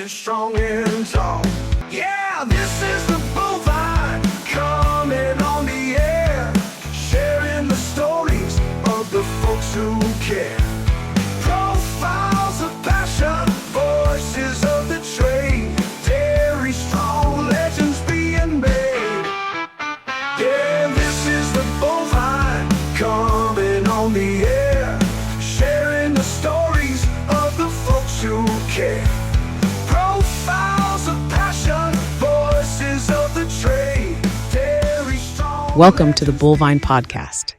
standing strong and tall. Yeah, this is the bovine coming on the air, sharing the stories of the folks who care. Profiles of passion, voices of the trade, dairy strong legends being made. Yeah, this is the bovine coming on the air, sharing the stories of the folks who care. Profiles of passion, voices of the trade, dairy strong. Welcome to the Bovine Podcast.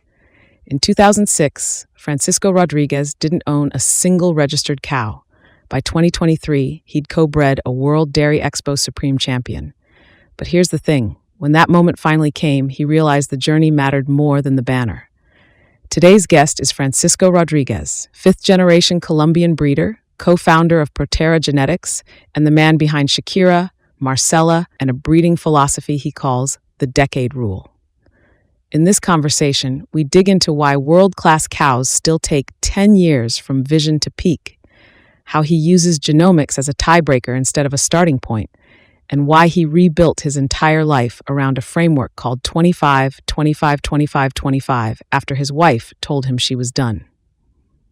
In 2006, Francisco Rodriguez didn't own a single registered cow. By 2023, he'd co-bred a World Dairy Expo Supreme Champion. But here's the thing. When that moment finally came, he realized the journey mattered more than the banner. Today's guest is Francisco Rodriguez, fifth-generation Colombian breeder, co-founder of Protera Genetics, and the man behind Shakira, Marcella, and a breeding philosophy he calls the decade rule. In this conversation, we dig into why world-class cows still take 10 years from vision to peak, how he uses genomics as a tiebreaker instead of a starting point, and why he rebuilt his entire life around a framework called 25-25-25-25 after his wife told him she was done.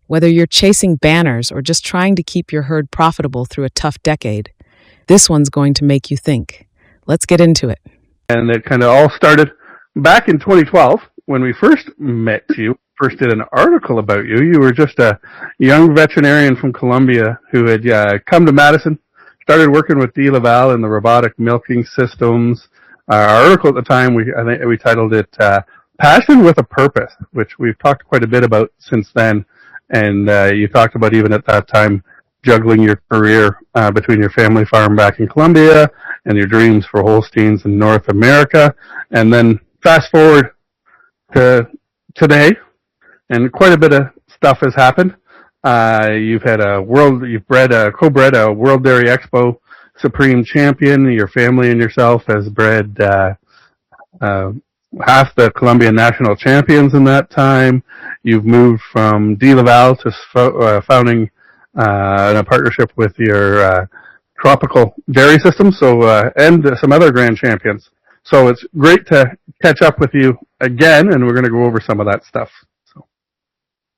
Whether you're chasing banners or just trying to keep your herd profitable through a tough decade, this one's going to make you think. Let's get into it. And it kind of all started back in 2012 when we first met you, first did an article about you. You were just a young veterinarian from Colombia who had come to Madison, started working with decadeFrancisco in the robotic milking systems. Our article at the time, I think we titled it Passion with a Purpose, which we've talked quite a bit about since then. And you talked about even at that time juggling your career between your family farm back in Colombia and your dreams for Holsteins in North America. And then fast forward to today, and quite a bit of stuff has happened. You've co-bred a World Dairy Expo Supreme Champion. Your family and yourself has bred half the Colombian national champions in that time. You've moved from decadeFrancisco to founding in a partnership with your tropical dairy system, and some other grand champions. So it's great to catch up with you again, and we're going to go over some of that stuff. So.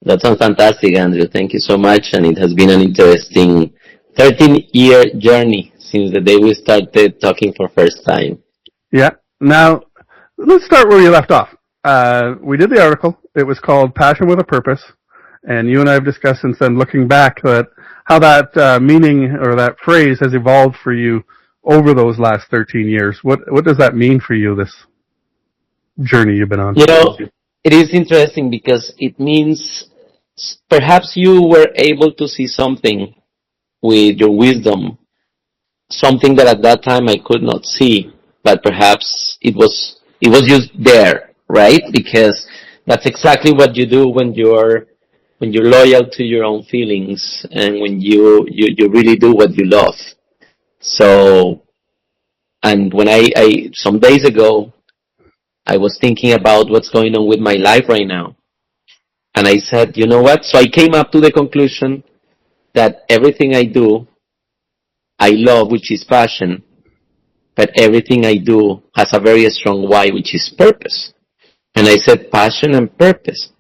That sounds fantastic, Andrew. Thank you so much. And it has been an interesting 13-year journey since the day we started talking for first time. Yeah. Now, let's start where you left off. We did the article. It was called Passion with a Purpose. And you and I have discussed since then, looking back, at how that meaning or that phrase has evolved for you over those last 13 years. What does that mean for you, this journey you've been on? You know, it is interesting because it means perhaps you were able to see something with your wisdom, something that at that time I could not see, but perhaps it was just there, right? Because that's exactly what you do when you're loyal to your own feelings and when you really do what you love. So, and when I some days ago, I was thinking about what's going on with my life right now. And I said, you know what? So I came up to the conclusion that everything I do, I love, which is passion, but everything I do has a very strong why, which is purpose. And I said passion and purpose.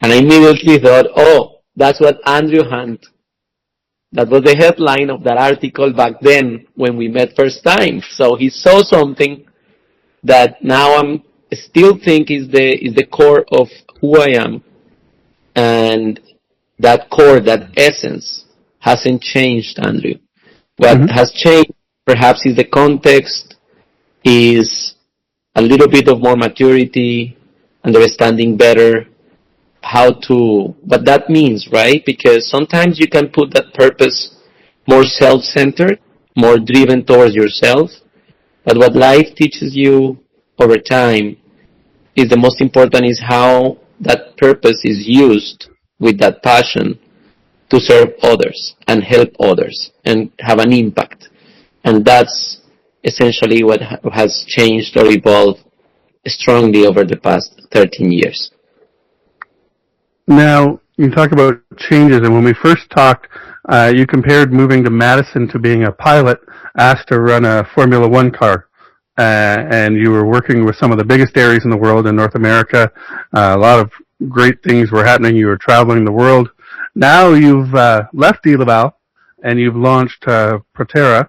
And I immediately thought, oh, that's what Andrew Hunt, that was the headline of that article back then when we met first time. So he saw something that now I'm still think is the core of who I am. And that core, that essence hasn't changed, Andrew. What has changed perhaps is the context, is a little bit of more maturity, understanding better what that means, right? Because sometimes you can put that purpose more self-centered, more driven towards yourself. But what life teaches you over time is the most important is how that purpose is used with that passion to serve others and help others and have an impact. And that's essentially what has changed or evolved strongly over the past 13 years. Now, You talk about changes, and when we first talked, you compared moving to Madison to being a pilot asked to run a Formula One car. And you were working with some of the biggest dairies in the world in North America. A lot of great things were happening. You were traveling the world. Now you've left eDeLaval and you've launched Proterra,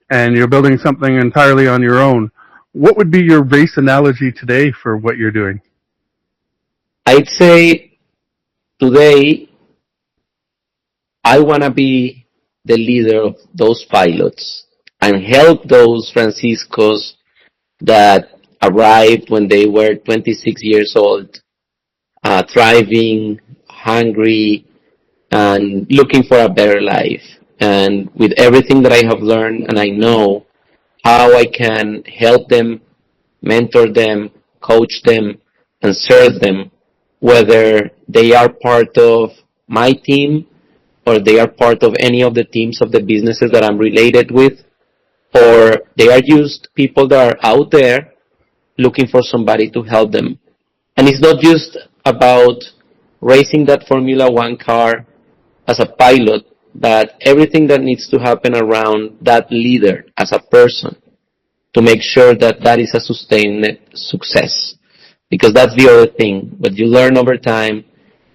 and you're building something entirely on your own. What would be your race analogy today for what you're doing? I'd say today I want to be the leader of those pilots and help those Franciscos that arrived when they were 26 years old, thriving, hungry, and looking for a better life. And with everything that I have learned and I know how I can help them, mentor them, coach them, and serve them, whether they are part of my team or they are part of any of the teams of the businesses that I'm related with, or they are just people that are out there looking for somebody to help them. And it's not just about racing that Formula One car as a pilot, but everything that needs to happen around that leader as a person to make sure that that is a sustained success. Because that's the other thing. What you learn over time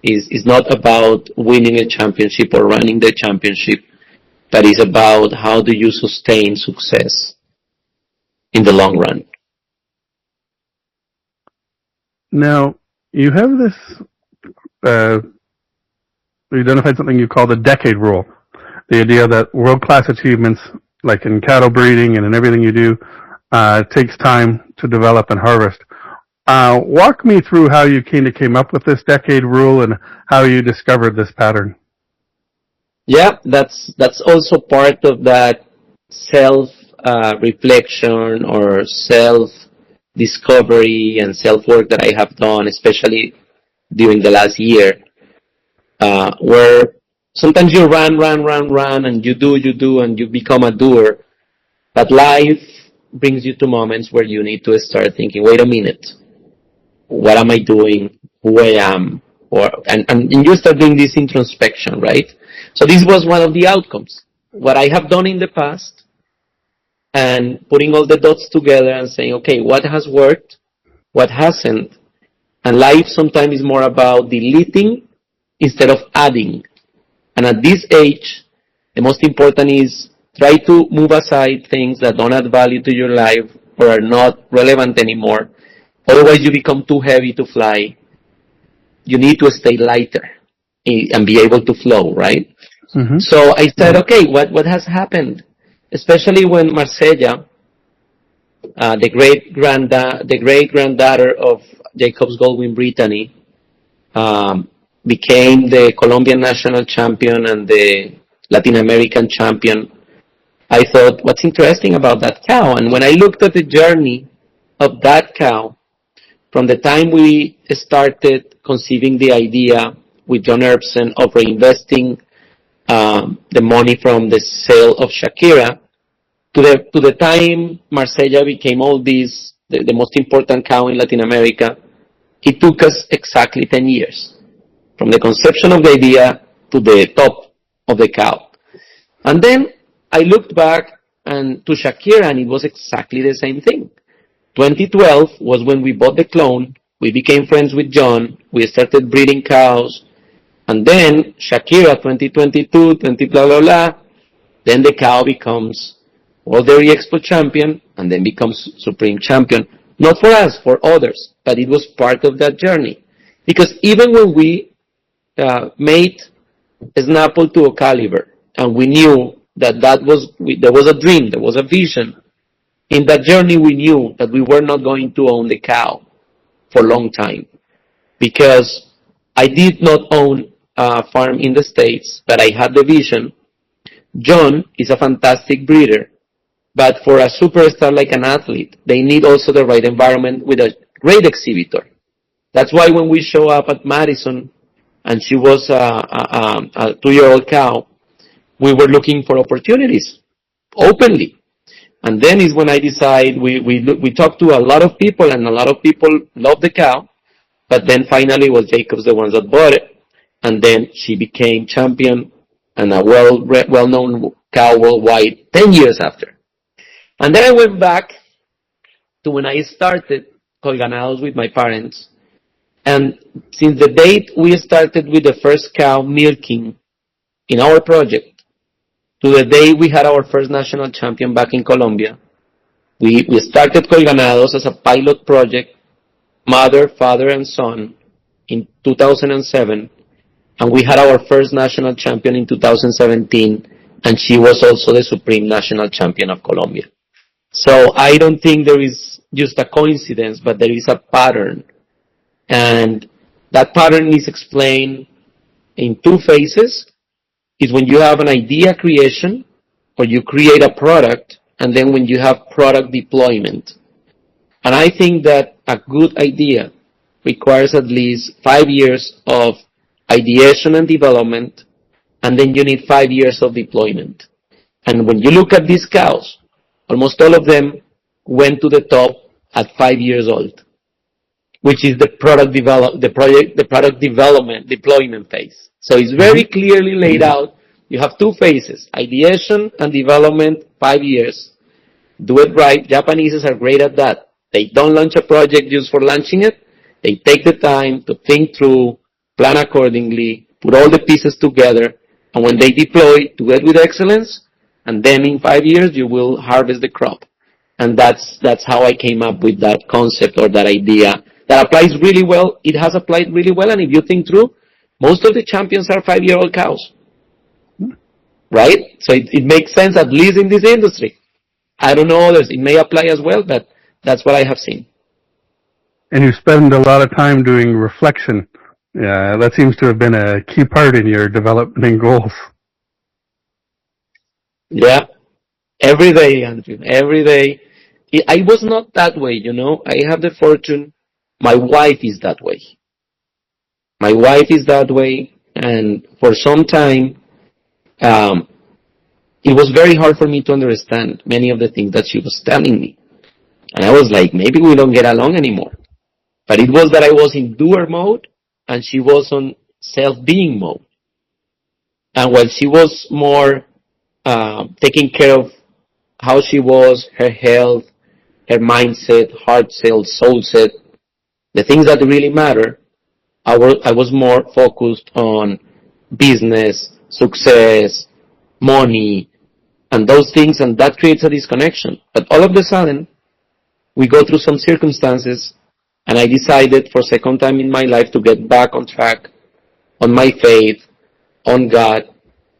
is not about winning a championship or running the championship, but it's about how do you sustain success in the long run. Now, you have this, you identified something you call the decade rule. The idea that world-class achievements, like in cattle breeding and in everything you do, takes time to develop and harvest. Walk me through how you came up with this decade rule and how you discovered this pattern. Yeah, that's also part of that self reflection or self discovery and self work that I have done, especially during the last year, where sometimes you run, and you do, and you become a doer, but life brings you to moments where you need to start thinking, wait a minute, what am I doing, who I am, and you start doing this introspection, right? So this was one of the outcomes. What I have done in the past and putting all the dots together and saying, okay, what has worked, what hasn't, and life sometimes is more about deleting instead of adding. And at this age, the most important is try to move aside things that don't add value to your life or are not relevant anymore. Otherwise, you become too heavy to fly. You need to stay lighter and be able to flow, right? Mm-hmm. So I said, okay, what has happened? Especially when Marcella, the great granddaughter of Jacob's Goldwyn Brittany, became the Colombian national champion and the Latin American champion, I thought, what's interesting about that cow? And when I looked at the journey of that cow, from the time we started conceiving the idea with John Erbsen of reinvesting the money from the sale of Shakira, to the time Marcella became all this, the most important cow in Latin America, it took us exactly 10 years. From the conception of the idea to the top of the cow. And then I looked back to Shakira, and it was exactly the same thing. 2012 was when we bought the clone, we became friends with John, we started breeding cows, and then Shakira 2022, 20 blah blah blah, then the cow becomes World Dairy Expo champion, and then becomes Supreme champion. Not for us, for others, but it was part of that journey. Because even when we made Snapple to a caliber, and we knew that there was a dream, there was a vision. In that journey, we knew that we were not going to own the cow for a long time, because I did not own a farm in the States, but I had the vision. John is a fantastic breeder, but for a superstar like an athlete, they need also the right environment with a great exhibitor. That's why when we show up at Madison, and she was a 2-year-old cow, we were looking for opportunities openly. And then is when I decide we talked to a lot of people, and a lot of people love the cow, but then finally was Jacobs the ones that bought it. and then she became champion and a well-known cow worldwide 10 years after. And then I went back to when I started Colganados with my parents. And since the date we started with the first cow milking in our project to the day we had our first national champion back in Colombia, we started Colganados as a pilot project, mother, father, and son, in 2007. And we had our first national champion in 2017, and she was also the supreme national champion of Colombia. So I don't think there is just a coincidence, but there is a pattern. And that pattern is explained in two phases. Is when you have an idea creation, or you create a product, and then when you have product deployment. And I think that a good idea requires at least 5 years of ideation and development, and then you need 5 years of deployment. And when you look at these cows, almost all of them went to the top at 5 years old, which is the product development deployment phase. So it's very clearly laid out. You have two phases: ideation and development, 5 years. Do it right. Japanese are great at that. They don't launch a project just for launching it. They take the time to think through, plan accordingly, put all the pieces together, and when they deploy, do it with excellence, and then in 5 years you will harvest the crop. And that's how I came up with that concept or that idea that applies really well. It has applied really well, and if you think through, most of the champions are 5-year-old cows. Right? So it makes sense, at least in this industry. I don't know others. It may apply as well, but that's what I have seen. And you spend a lot of time doing reflection. Yeah, that seems to have been a key part in your developing goals. Yeah. Every day, Andrew. Every day. I was not that way, you know. I have the fortune. My wife is that way. My wife is that way. And for some time, it was very hard for me to understand many of the things that she was telling me. And I was like, maybe we don't get along anymore. But it was that I was in doer mode and she was on self-being mode. And while she was more taking care of how she was, her health, her mindset, heart set, soul set, the things that really matter, I was more focused on business, success, money, and those things, and that creates a disconnection. But all of a sudden, we go through some circumstances, and I decided for second time in my life to get back on track, on my faith, on God,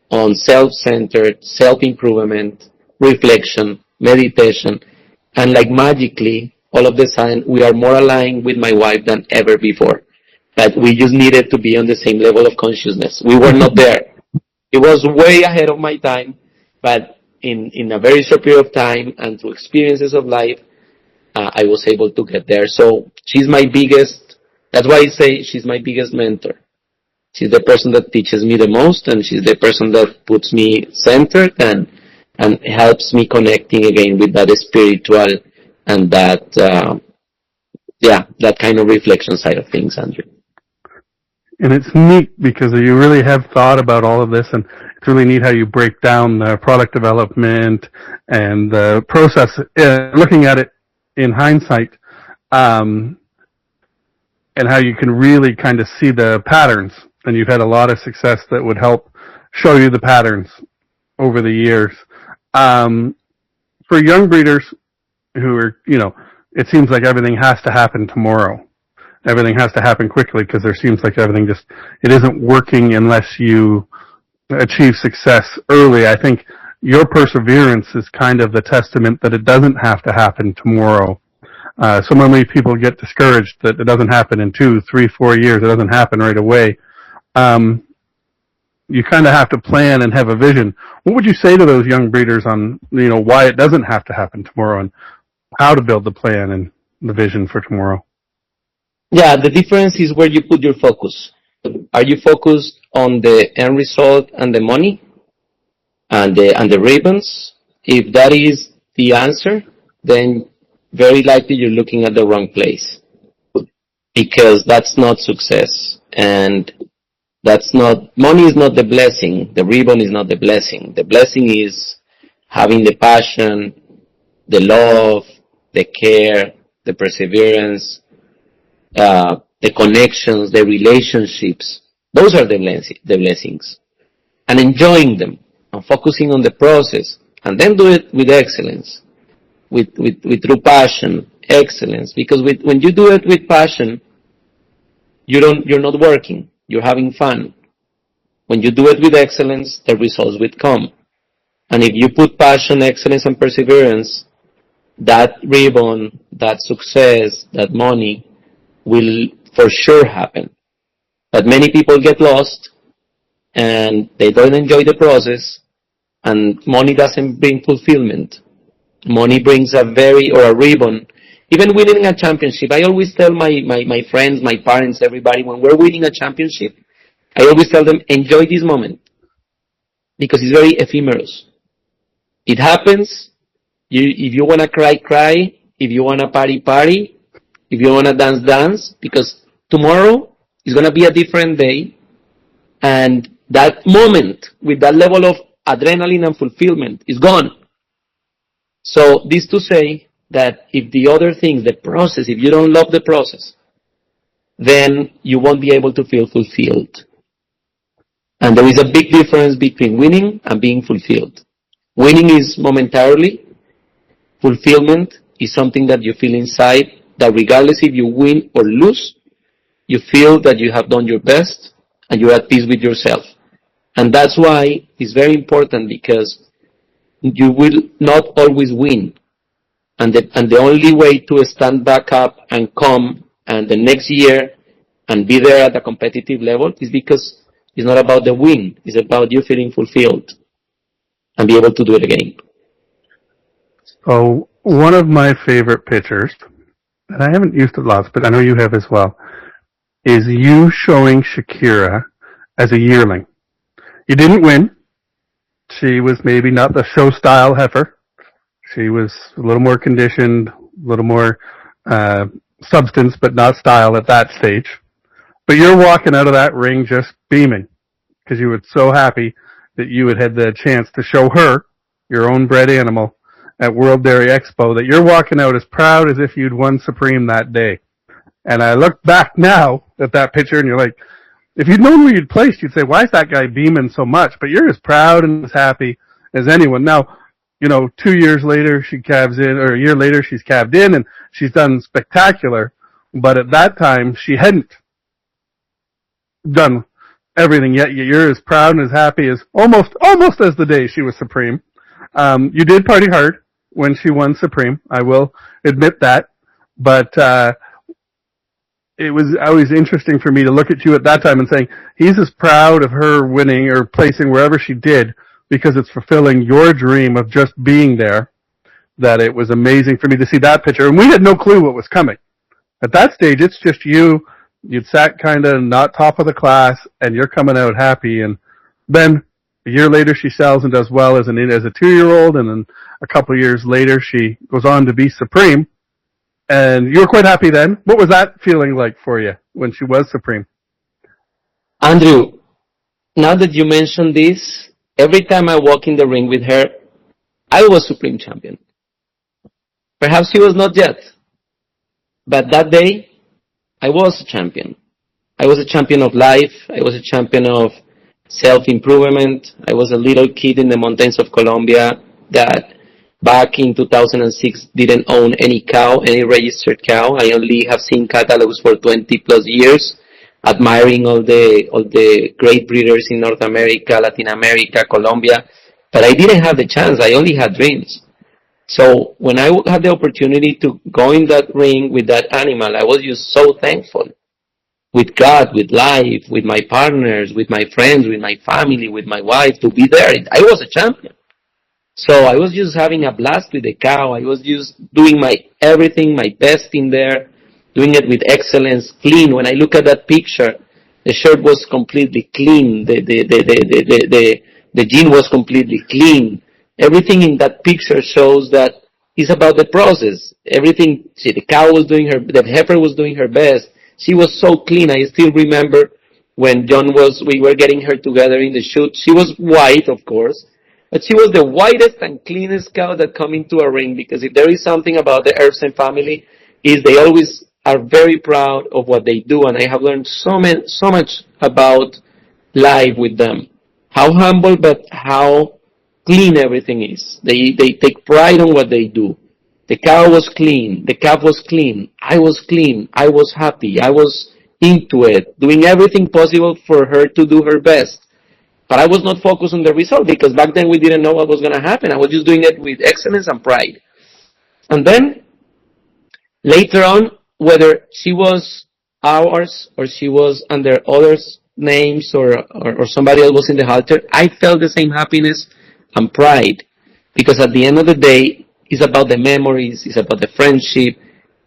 on self-centered, self-improvement, reflection, meditation, and like magically, all of a sudden, we are more aligned with my wife than ever before. That we just needed to be on the same level of consciousness. We were not there. It was way ahead of my time, but in a very short period of time and through experiences of life, I was able to get there. So she's my biggest, that's why I say she's my biggest mentor. She's the person that teaches me the most, and she's the person that puts me centered and helps me connecting again with that spiritual and that, that kind of reflection side of things, Andrew. And it's neat because you really have thought about all of this, and it's really neat how you break down the product development and the process, looking at it in hindsight, and how you can really kind of see the patterns. And you've had a lot of success that would help show you the patterns over the years. For young breeders who are, it seems like everything has to happen tomorrow. Everything has to happen quickly because there seems like everything it isn't working unless you achieve success early. I think your perseverance is kind of the testament that it doesn't have to happen tomorrow. So many people get discouraged that it doesn't happen in 2, 3, 4 years. It doesn't happen right away. You kind of have to plan and have a vision. What would you say to those young breeders on, why it doesn't have to happen tomorrow and how to build the plan and the vision for tomorrow? Yeah, the difference is where you put your focus. Are you focused on the end result and the money and the ribbons? If that is the answer, then very likely you're looking at the wrong place, because that's not success. And Money is not the blessing. The ribbon is not the blessing. The blessing is having the passion, the love, the care, the perseverance, the connections, the relationships. Those are the blessings. And enjoying them and focusing on the process, and then do it with excellence, with true passion, excellence. Because when you do it with passion, you're not working. You're having fun. When you do it with excellence, the results will come. And if you put passion, excellence, and perseverance, that ribbon, that success, that money will for sure happen. But many people get lost and they don't enjoy the process, and money doesn't bring fulfillment. Money brings a ribbon. Even winning a championship, I always tell my friends, my parents, everybody, when we're winning a championship, I always tell them, enjoy this moment, because it's very ephemeral. It happens. If you want to cry, cry. If you want to party. If you want to dance, because tomorrow is going to be a different day, and that moment with that level of adrenaline and fulfillment is gone. So this to say that if the other things, the process, if you don't love the process, then you won't be able to feel fulfilled. And there is a big difference between winning and being fulfilled. Winning is momentarily. Fulfillment is something that you feel inside, that regardless if you win or lose, you feel that you have done your best and you're at peace with yourself. And that's why it's very important, because you will not always win. And the only way to stand back up and come and the next year and be there at a competitive level is because it's not about the win. It's about you feeling fulfilled and be able to do it again. So one of my favorite pictures, and I haven't used it lots, but I know you have as well, is you showing Shakira as a yearling. You didn't win. She was maybe not the show style heifer. She was a little more conditioned, a little more substance, but not style at that stage. But you're walking out of that ring just beaming, because you were so happy that you had the chance to show her your own bred animal at World Dairy Expo, that you're walking out as proud as if you'd won Supreme that day. And I look back now at that picture and you're like, if you'd known where you'd placed, you'd say, why is that guy beaming so much? But you're as proud and as happy as anyone. Now, 2 years later, she calves in, or a year later, she's calved in and she's done spectacular. But at that time, she hadn't done everything yet. You're as proud and as happy as almost as the day she was Supreme. You did party hard when she won Supreme. I will admit that. But, it was always interesting for me to look at you at that time and saying, he's as proud of her winning or placing wherever she did because it's fulfilling your dream of just being there, that it was amazing for me to see that picture. And we had no clue what was coming. At that stage, it's just you. You'd sat kind of not top of the class, and you're coming out happy. And then a year later, she sells and does well as a 2-year-old, and then a couple of years later, she goes on to be Supreme. And you were quite happy then. What was that feeling like for you when she was Supreme? Andrew, now that you mentioned this, every time I walk in the ring with her, I was Supreme Champion. Perhaps she was not yet. But that day, I was a champion. I was a champion of life. I was a champion of self-improvement. I was a little kid in the mountains of Colombia that back in 2006 didn't own any cow, any registered cow. I only have seen catalogues for 20 plus years, admiring all the great breeders in North America, Latin America, Colombia. But I didn't have the chance. I only had dreams. So when I had the opportunity to go in that ring with that animal, I was just so thankful. With God, with life, with my partners, with my friends, with my family, with my wife, to be there. I was a champion. So I was just having a blast with the cow. I was just doing my everything, my best in there, doing it with excellence, clean. When I look at that picture, the shirt was completely clean. The jean was completely clean. Everything in that picture shows that it's about the process. Everything, the cow was doing the heifer was doing her best. She was so clean. I still remember when we were getting her together in the shoot. She was white, of course, but she was the whitest and cleanest cow that come into a ring, because if there is something about the Erbsen family, is they always are very proud of what they do, and I have learned so much about life with them. How humble, but how clean everything is. They take pride on what they do. The cow was clean. The calf was clean. I was clean. I was happy. I was into it, doing everything possible for her to do her best. But I was not focused on the result, because back then we didn't know what was going to happen. I was just doing it with excellence and pride. And then later on, whether she was ours or she was under others' names or somebody else was in the halter, I felt the same happiness and pride, because at the end of the day, it's about the memories, it's about the friendship,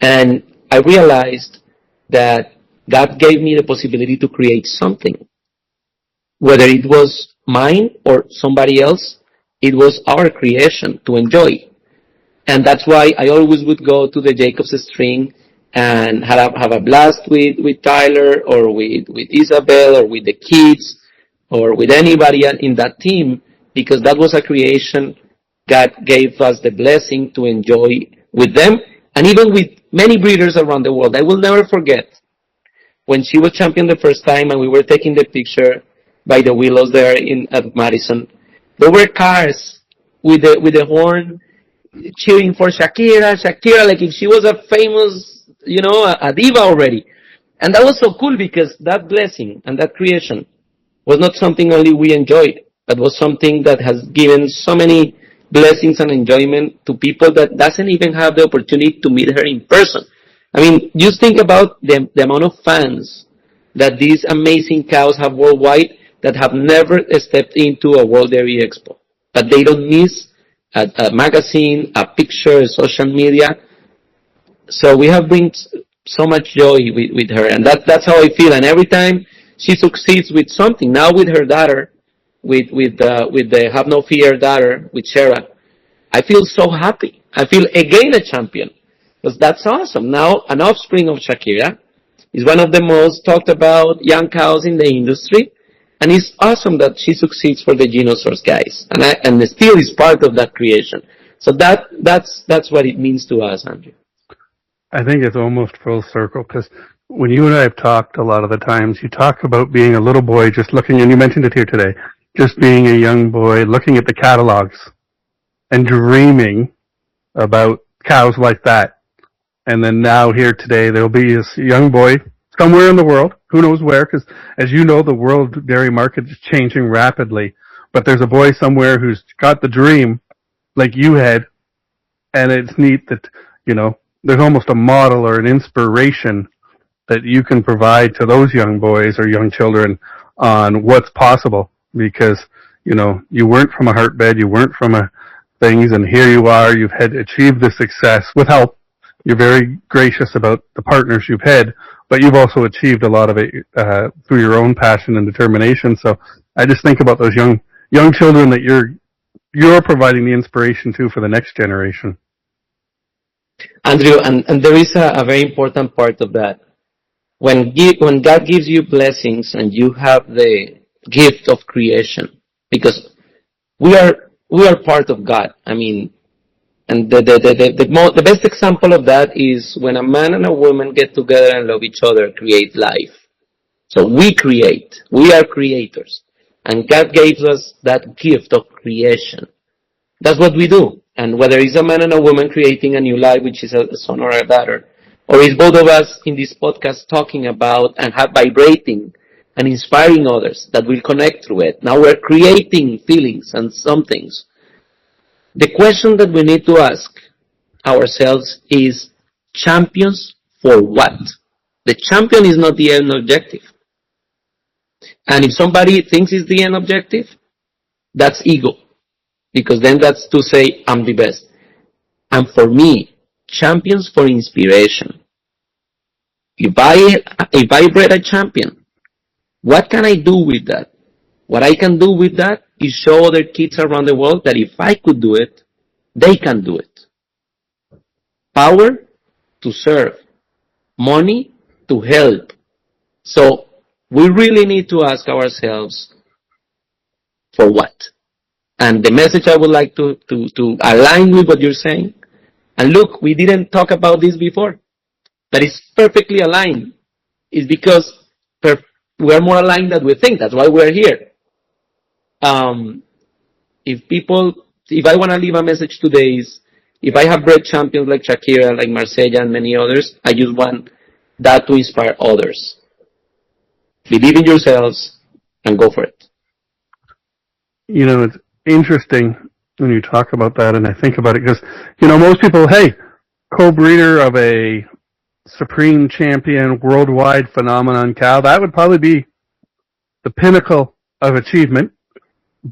and I realized that God gave me the possibility to create something. Whether it was mine or somebody else, it was our creation to enjoy. And that's why I always would go to the Jacob's string and have a blast with Tyler or with Isabel or with the kids or with anybody in that team, because that was a creation God gave us the blessing to enjoy with them, and even with many breeders around the world. I will never forget when she was champion the first time and we were taking the picture by the willows there at Madison. There were cars with the horn cheering for Shakira, like if she was a famous, a diva already. And that was so cool, because that blessing and that creation was not something only we enjoyed, but was something that has given so many blessings and enjoyment to people that doesn't even have the opportunity to meet her in person. I mean, just think about the amount of fans that these amazing cows have worldwide that have never stepped into a World Dairy Expo. But they don't miss a magazine, a picture, social media. So we have bring so much joy with her, and that's how I feel. And every time she succeeds with something, now with her daughter, with the Have No Fear daughter, with Shara, I feel so happy. I feel again a champion, because that's awesome. Now an offspring of Shakira is one of the most talked about young cows in the industry, and it's awesome that she succeeds for the Genosaurs guys, and still is part of that creation. So that's what it means to us, Andrew. I think it's almost full circle, because when you and I have talked a lot of the times, you talk about being a little boy just looking, and you mentioned it here today, just being a young boy looking at the catalogs and dreaming about cows like that. And then now here today, there'll be this young boy somewhere in the world, who knows where, because as you know, the world dairy market is changing rapidly. But there's a boy somewhere who's got the dream like you had, and it's neat that, there's almost a model or an inspiration that you can provide to those young boys or young children on what's possible, because, you weren't from a heartbed, you weren't from things, and here you are, you've achieved this success with help. You're very gracious about the partners you've had, but you've also achieved a lot of it through your own passion and determination. So I just think about those young children that you're providing the inspiration to for the next generation. Andrew, and there is a very important part of that. When God gives you blessings and you have the gift of creation, because we are part of God. I mean, and the best example of that is when a man and a woman get together and love each other, create life. So we are creators, and God gave us that gift of creation. That's what we do. And whether it's a man and a woman creating a new life, which is a son or a daughter, or it's both of us in this podcast talking about and vibrating and inspiring others that will connect through it. Now we're creating feelings and some things. The question that we need to ask ourselves is, champions for what? The champion is not the end objective. And if somebody thinks it's the end objective, that's ego. Because then that's to say, I'm the best. And for me, champions for inspiration. If I bred a champion, what can I do with that? What I can do with that is show other kids around the world that if I could do it, they can do it. Power to serve. Money to help. So we really need to ask ourselves, for what? And the message I would like to align with what you're saying, and look, we didn't talk about this before, but it's perfectly aligned. It's because we are more aligned than we think. That's why we're here. If I want to leave a message today is, if I have bred champions like Shakira, like Marsella, and many others, I just want that to inspire others. Believe in yourselves and go for it. You know, it's interesting when you talk about that, and I think about it because, you know, most people, hey, co-breeder of a supreme champion worldwide phenomenon cow, that would probably be the pinnacle of achievement,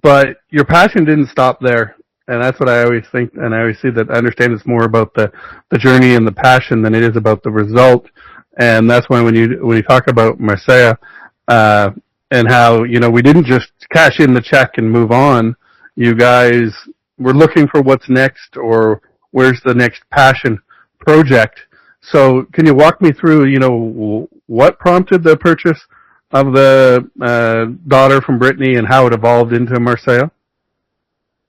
but your passion didn't stop there. And that's what I always think, and I always see that I understand it's more about the journey and the passion than it is about the result. And that's why when you talk about Marsella, and how, you know, we didn't just cash in the check and move on. You guys were looking for what's next, or where's the next passion project. So can you walk me through, you know, what prompted the purchase of the daughter from Brittany and how it evolved into Marsella?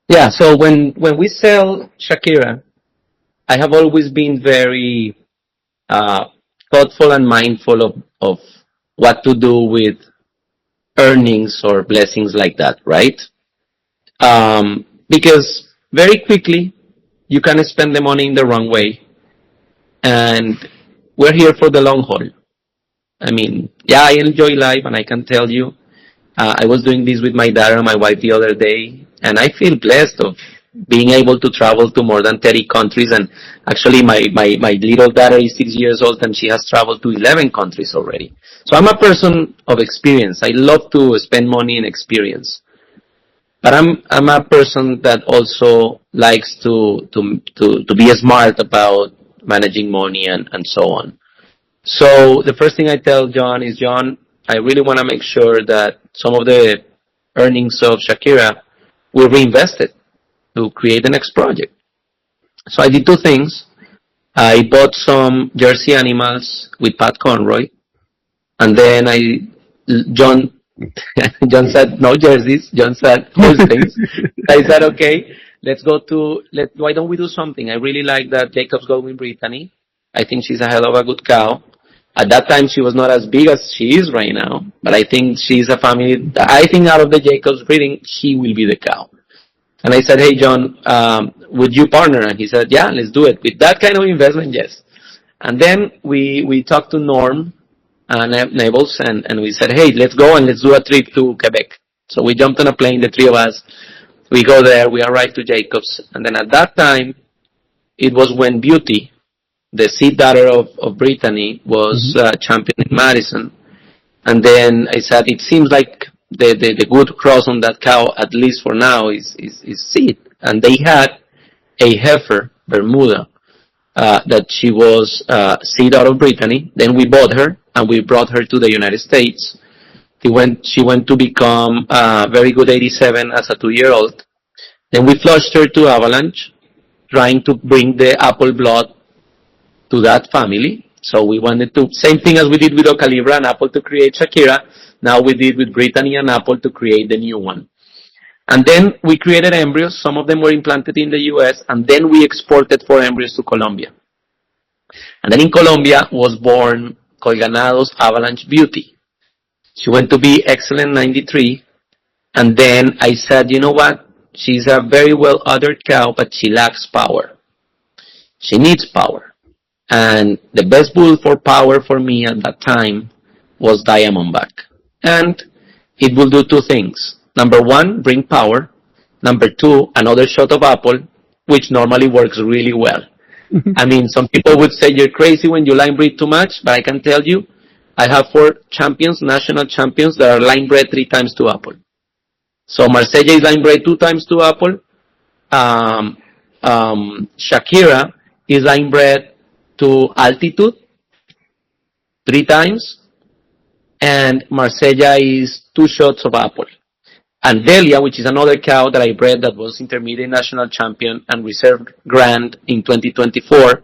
Yeah, so when we sell Shakira, I have always been very thoughtful and mindful of what to do with earnings or blessings like that, right? Because very quickly you can spend the money in the wrong way, and we're here for the long haul. I mean, yeah, I enjoy life, and I can tell you, I was doing this with my daughter and my wife the other day, and I feel blessed of being able to travel to more than 30 countries. And actually, my little daughter is 6 years old, and she has traveled to 11 countries already. So I'm a person of experience. I love to spend money in experience. But I'm a person that also likes to be smart about managing money and so on. So the first thing I tell John is, John, I really want to make sure that some of the earnings of Shakira were reinvested to create the next project. So I did two things. I bought some Jersey animals with Pat Conroy, and then John said no jerseys. John said Holsteins. I said, okay, why don't we do something? I really like that Jacob's going Brittany. I think she's a hell of a good cow. At that time, she was not as big as she is right now, but I think she's a family. I think out of the Jacobs breeding, she will be the cow. And I said, hey, John, would you partner? And he said, yeah, let's do it. With that kind of investment, yes. And then we talked to Norm Nabels, and we said, hey, let's go and let's do a trip to Quebec. So we jumped on a plane, the three of us. We go there, we arrive to Jacobs. And then at that time, it was when Beauty, the seed daughter of Brittany, was champion in Madison. And then I said, it seems like the good cross on that cow, at least for now, is seed. And they had a heifer, Bermuda, that she was seed out of Brittany. Then we bought her, and we brought her to the United States. She went to become very good 87 as a 2-year-old. Then we flushed her to Avalanche, trying to bring the apple blood to that family. So we wanted to, same thing as we did with Ocalibra and Apple to create Shakira, now we did with Brittany and Apple to create the new one. And then we created embryos. Some of them were implanted in the US, and then we exported 4 embryos to Colombia. And then in Colombia was born Colganados Avalanche Beauty. She went to be excellent 93, and then I said, you know what? She's a very well-uddered cow, but she lacks power. She needs power. And the best bull for power for me at that time was Diamondback. And it will do 2 things. Number 1, bring power. Number 2, another shot of apple, which normally works really well. I mean, some people would say you're crazy when you line breed too much, but I can tell you, I have 4 champions, national champions, that are line bred 3 times to apple. So Marsella is line bred 2 times to apple. Shakira is line bred to altitude 3 times. And Marsella is 2 shots of apple. And Delia, which is another cow that I bred that was intermediate national champion and reserve grand in 2024,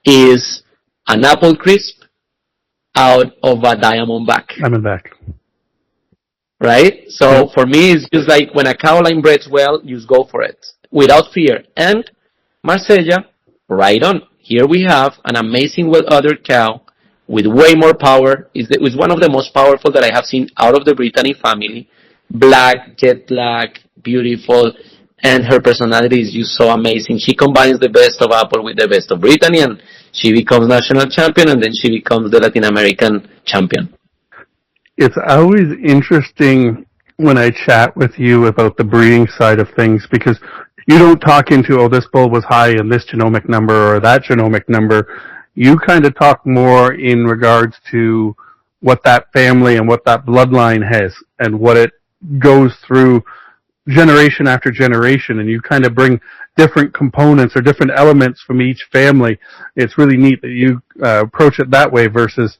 is an apple crisp out of a Diamondback. Diamondback. right? So for me, it's just like when a cow line breeds well, you just go for it without fear. And Marsella, right on. Here we have an amazing well-uddered cow with way more power. It's one of the most powerful that I have seen out of the Brittany family. Black, jet black, beautiful, and her personality is just so amazing. She combines the best of Apple with the best of Brittany, and she becomes national champion, and then she becomes the Latin American champion. It's always interesting when I chat with you about the breeding side of things, because you don't talk into, oh, this bull was high in this genomic number or that genomic number. You kind of talk more in regards to what that family and what that bloodline has and what it goes through generation after generation, and you kind of bring different components or different elements from each family. It's really neat that you approach it that way versus,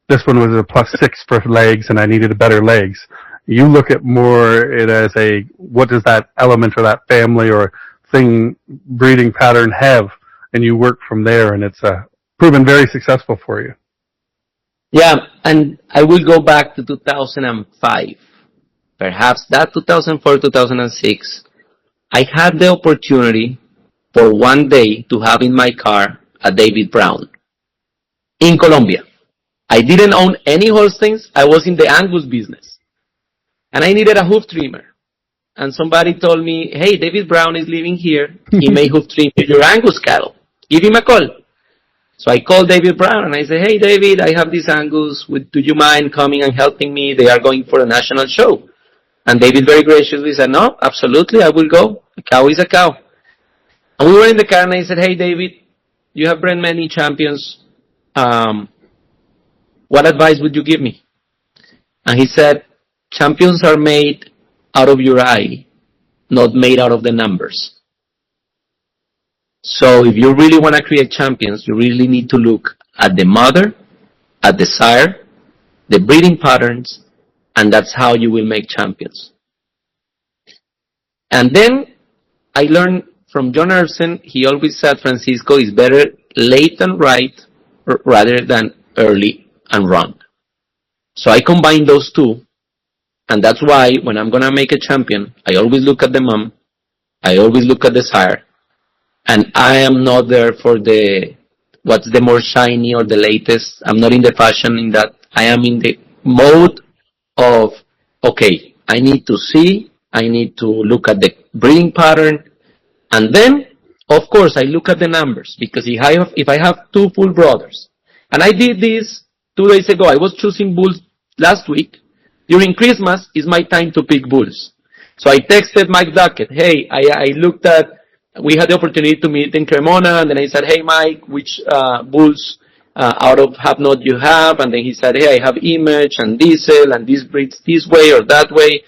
this one was a +6 for legs and I needed a better legs. You look at more it as what does that element or that family or thing breeding pattern have, and you work from there, and it's proven very successful for you. Yeah, and I will go back to 2005. Perhaps that 2004, 2006, I had the opportunity for one day to have in my car a David Brown in Colombia. I didn't own any Holsteins. I was in the Angus business. And I needed a hoof trimmer. And somebody told me, hey, David Brown is living here. He may hoof trim your Angus cattle. Give him a call. So I called David Brown and I said, hey, David, I have this Angus. Do you mind coming and helping me? They are going for a national show. And David very graciously said, no, absolutely, I will go. A cow is a cow. And we were in the car and I said, hey, David, you have bred many champions. What advice would you give me? And he said, champions are made out of your eye, not made out of the numbers. So if you really want to create champions, you really need to look at the mother, at the sire, the breeding patterns, and that's how you will make champions. And then I learned from John Erbsen, he always said, Francisco, is better late and right rather than early and wrong. So I combine those two, and that's why when I'm going to make a champion, I always look at the mom, I always look at the sire, and I am not there for what's the more shiny or the latest. I'm not in the fashion in that. I am in the mode of, okay, I need to see, I need to look at the breeding pattern, and then, of course, I look at the numbers, because if I have two full brothers, and I did this 2 days ago, I was choosing bulls last week. During Christmas is my time to pick bulls. So I texted Mike Duckett, hey, I looked at, we had the opportunity to meet in Cremona, and then I said, hey Mike, which bulls out of Have Not you have? And then he said, hey, I have Image and Diesel, and this breeds this way or that way.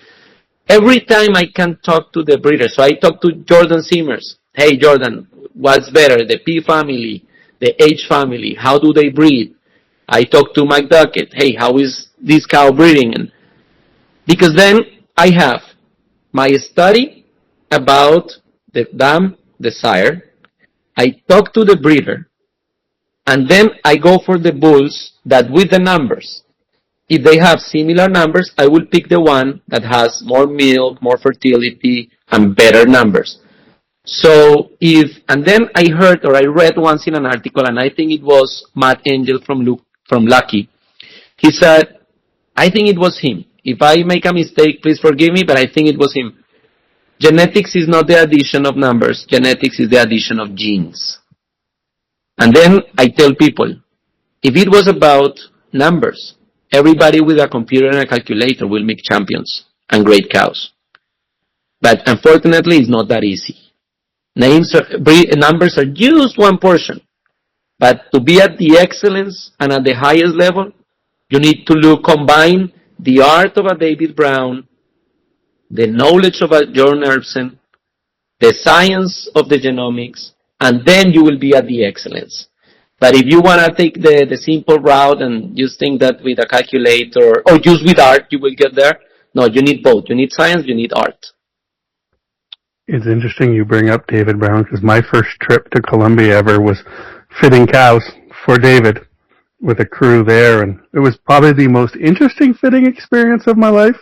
Every time I can talk to the breeder. So I talked to Jordan Simmers. Hey Jordan, what's better, the P family, the H family, how do they breed? I talked to Mike Duckett, hey, how is this cow breeding? And because then I have my study about the dam, the sire, I talk to the breeder, and then I go for the bulls that with the numbers. If they have similar numbers, I will pick the one that has more milk, more fertility, and better numbers. So and then I heard or I read once in an article, and I think it was Matt Angel from Lucky. He said, I think it was him. If I make a mistake, please forgive me, but I think it was him. Genetics is not the addition of numbers. Genetics is the addition of genes. And then I tell people, if it was about numbers, everybody with a computer and a calculator will make champions and great cows. But unfortunately, it's not that easy. Numbers are just one portion. But to be at the excellence and at the highest level, you need to combine the art of a David Brown, the knowledge of a John Erbsen, the science of the genomics, and then you will be at the excellence. But if you want to take the simple route and just think that with a calculator or just with art you will get there, no, you need both. You need science, you need art. It's interesting you bring up David Brown, because my first trip to Colombia ever was fitting cows for David. with a crew there, and it was probably the most interesting fitting experience of my life.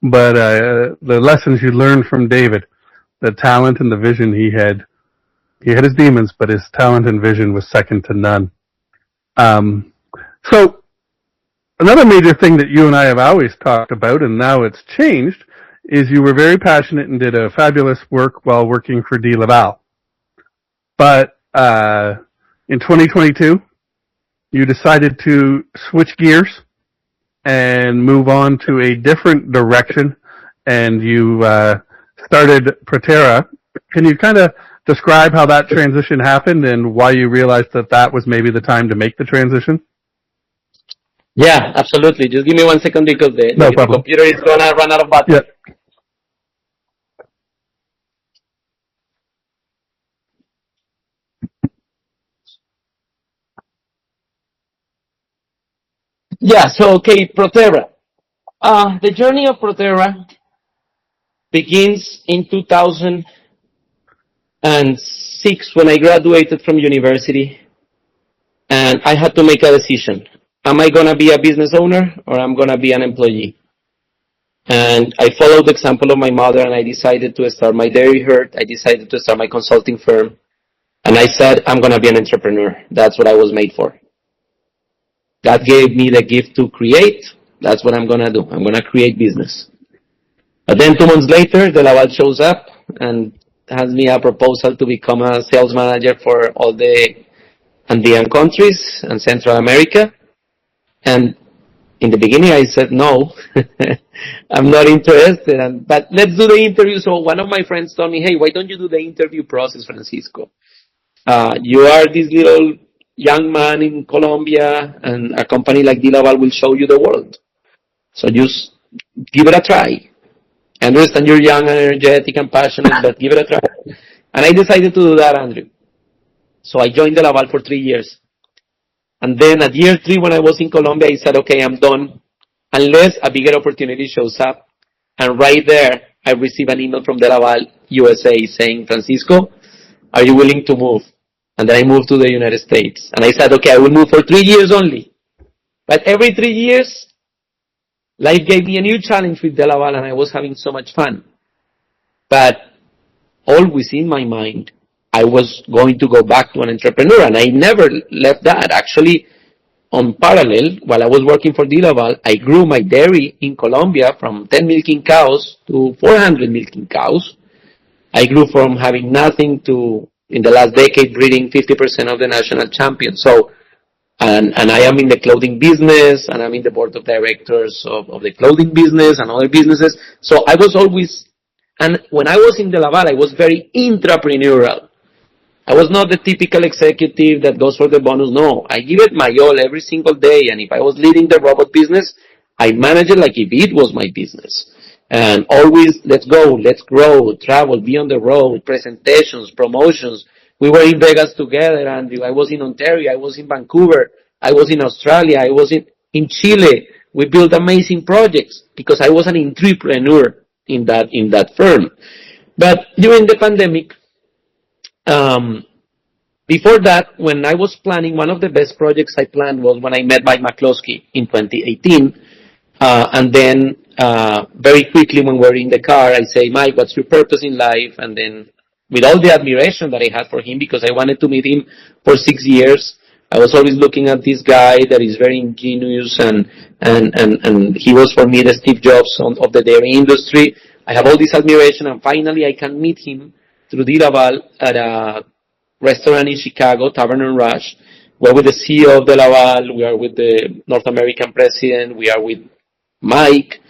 But the lessons you learned from David, the talent and the vision he had his demons, but his talent and vision was second to none. So another major thing that you and I have always talked about, and now it's changed, is you were very passionate and did a fabulous work while working for De Laval. But in 2022, you decided to switch gears and move on to a different direction, and you started Proterra. Can you kind of describe how that transition happened and why you realized that that was maybe the time to make the transition? Yeah, absolutely. Just give me 1 second because the computer is going to run out of battery. Yeah. Yeah, so, okay, Proterra. The journey of Proterra begins in 2006 when I graduated from university, and I had to make a decision. Am I going to be a business owner or I'm going to be an employee? And I followed the example of my mother, and I decided to start my dairy herd. I decided to start my consulting firm. And I said, I'm going to be an entrepreneur. That's what I was made for. God gave me the gift to create. That's what I'm going to do. I'm going to create business. But then 2 months later, De Laval shows up and has me a proposal to become a sales manager for all the Andean countries and Central America. And in the beginning, I said, no, I'm not interested. But let's do the interview. So one of my friends told me, hey, why don't you do the interview process, Francisco? You are this little young man in Colombia, and a company like De Laval will show you the world. So just give it a try. I understand you're young and energetic and passionate, but give it a try. And I decided to do that, Andrew. So I joined De Laval for 3 years. And then at year 3, when I was in Colombia, I said, okay, I'm done, unless a bigger opportunity shows up. And right there, I received an email from De Laval, USA, saying, Francisco, are you willing to move? And then I moved to the United States. And I said, okay, I will move for 3 years only. But every 3 years, life gave me a new challenge with De Laval, and I was having so much fun. But always in my mind, I was going to go back to an entrepreneur, and I never left that. Actually, on parallel, while I was working for De Laval, I grew my dairy in Colombia from 10 milking cows to 400 milking cows. I grew from having nothing to, in the last decade, breeding 50% of the national champions. So, and I am in the clothing business, and I'm in the board of directors of the clothing business and other businesses. So I was always, and when I was in De Laval, I was very intrapreneurial. I was not the typical executive that goes for the bonus. No, I give it my all every single day. And if I was leading the robot business, I manage it like if it was my business. And always, let's go, let's grow, travel, be on the road, presentations, promotions. We were in Vegas together, Andrew. I was in Ontario. I was in Vancouver. I was in Australia. I was in Chile. We built amazing projects because I was an entrepreneur in that firm. But during the pandemic, before that, when I was planning, one of the best projects I planned was when I met Mike McCloskey in 2018. And then, very quickly when we're in the car, I say, Mike, what's your purpose in life? And then with all the admiration that I had for him, because I wanted to meet him for 6 years, I was always looking at this guy that is very ingenious, and he was for me the Steve Jobs of the dairy industry. I have all this admiration, and finally I can meet him through De Laval at a restaurant in Chicago, Tavern and Rush. We're with the CEO of De Laval, we are with the North American president, we are with Mike,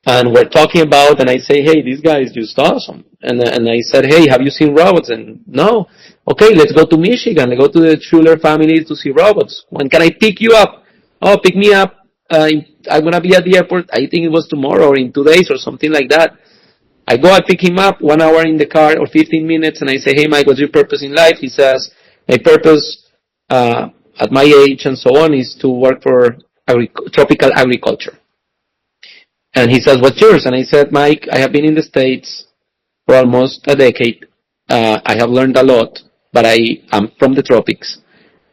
and we're talking about, and I say, hey, this guy is just awesome. And I said, hey, have you seen robots? And no. Okay, let's go to Michigan. Let's go to the Schuler family to see robots. When can I pick you up? Oh, pick me up. I'm going to be at the airport. I think it was tomorrow or in 2 days or something like that. I go, I pick him up, 1 hour in the car or 15 minutes, and I say, hey, Mike, what's your purpose in life? He says, my purpose at my age and so on is to work for tropical agriculture. And he says, what's yours? And I said, Mike, I have been in the States for almost a decade. I have learned a lot, but I am from the tropics.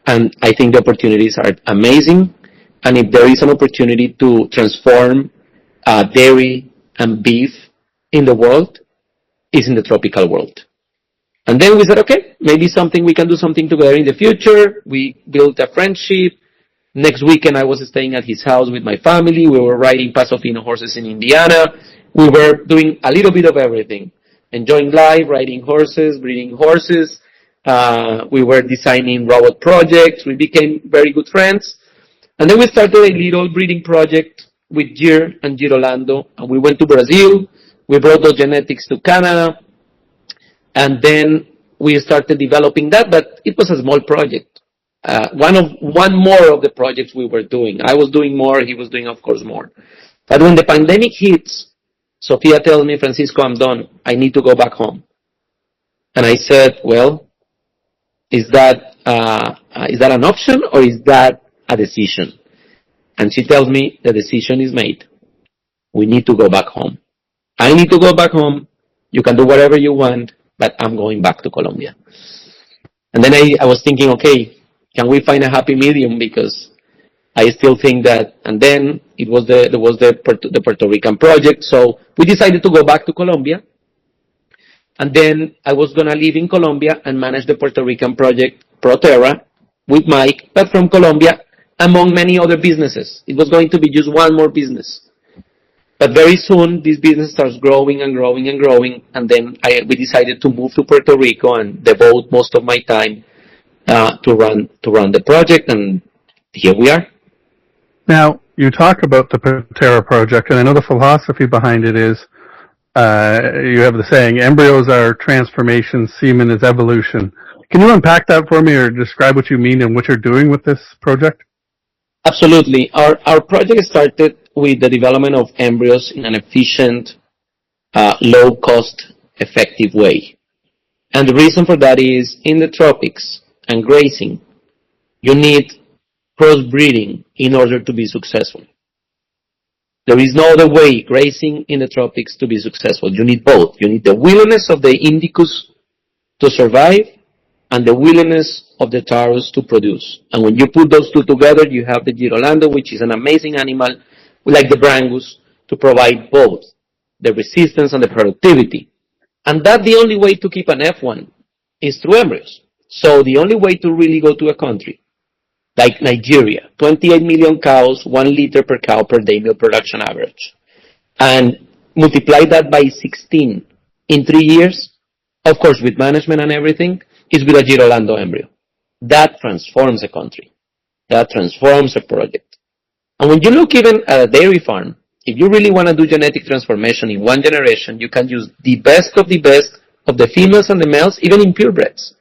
And I think the opportunities are amazing. And if there is an opportunity to transform dairy and beef in the world, it's in the tropical world. And then we said, okay, maybe we can do something together in the future. We built a friendship. Next weekend, I was staying at his house with my family. We were riding Pasofino horses in Indiana. We were doing a little bit of everything. Enjoying life, riding horses, breeding horses. We were designing robot projects. We became very good friends. And then we started a little breeding project with Gir and Girolando. And we went to Brazil. We brought those genetics to Canada. And then we started developing that, but it was a small project. One more of the projects we were doing. I was doing more, he was doing, of course, more. But when the pandemic hits, Sofia tells me, Francisco, I'm done. I need to go back home. And I said, well, is that an option or is that a decision? And she tells me the decision is made. We need to go back home. I need to go back home. You can do whatever you want, but I'm going back to Colombia. And then I was thinking, okay, can we find a happy medium? Because I still think that, and then there was the Puerto Rican project. So we decided to go back to Colombia. And then I was going to live in Colombia and manage the Puerto Rican project ProTerra with Mike, but from Colombia, among many other businesses. It was going to be just one more business. But very soon, this business starts growing and growing and growing, and then we decided to move to Puerto Rico and devote most of my time to run the project, and here we are. Now, you talk about the ProTerra project, and I know the philosophy behind it is, you have the saying, embryos are transformation, semen is evolution. Can you unpack that for me or describe what you mean and what you're doing with this project? Absolutely. Our project started with the development of embryos in an efficient, low-cost, effective way. And the reason for that is, in the tropics and grazing, you need crossbreeding in order to be successful. There is no other way, grazing in the tropics, to be successful. You need both. You need the willingness of the indicus to survive and the willingness of the taurus to produce. And when you put those two together, you have the Girolando, which is an amazing animal, like the Brangus, to provide both the resistance and the productivity. And that's the only way to keep an F1 is through embryos. So the only way to really go to a country like Nigeria, 28 million cows, 1 liter per cow per day milk production average, and multiply that by 16 in 3 years, of course with management and everything, is with a Girolando embryo. That transforms a country. That transforms a project. And when you look even at a dairy farm, if you really want to do genetic transformation in one generation, you can use the best of the females and the males, even in purebreds.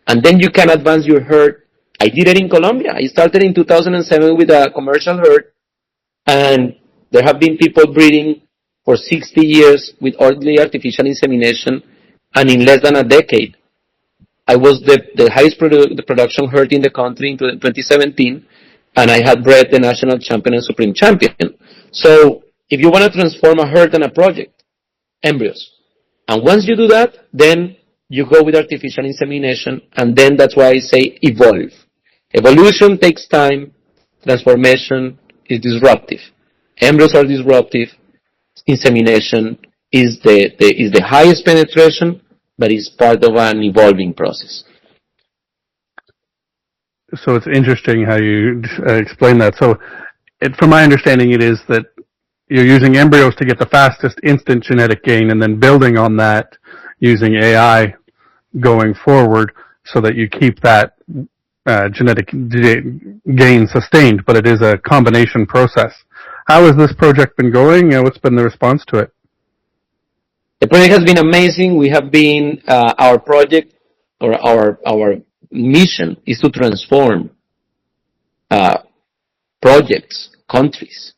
And then you can advance your herd. I did it in Colombia. I started in 2007 with a commercial herd, and there have been people breeding for 60 years with only artificial insemination, and in less than a decade, I was the highest production herd in the country in 2017, and I had bred the national champion and supreme champion. So if you want to transform a herd and a project, embryos. And once you do that, then you go with artificial insemination, and then that's why I say evolve. Evolution takes time. Transformation is disruptive. Embryos are disruptive. Insemination is the highest penetration, but is part of an evolving process. So it's interesting how you explain that. So from my understanding, it is that you're using embryos to get the fastest instant genetic gain and then building on that using AI going forward so that you keep that genetic gain sustained, but it is a combination process. How has this project been going? What's been the response to it? The project has been amazing. We have been, our project or our mission is to transform projects, countries.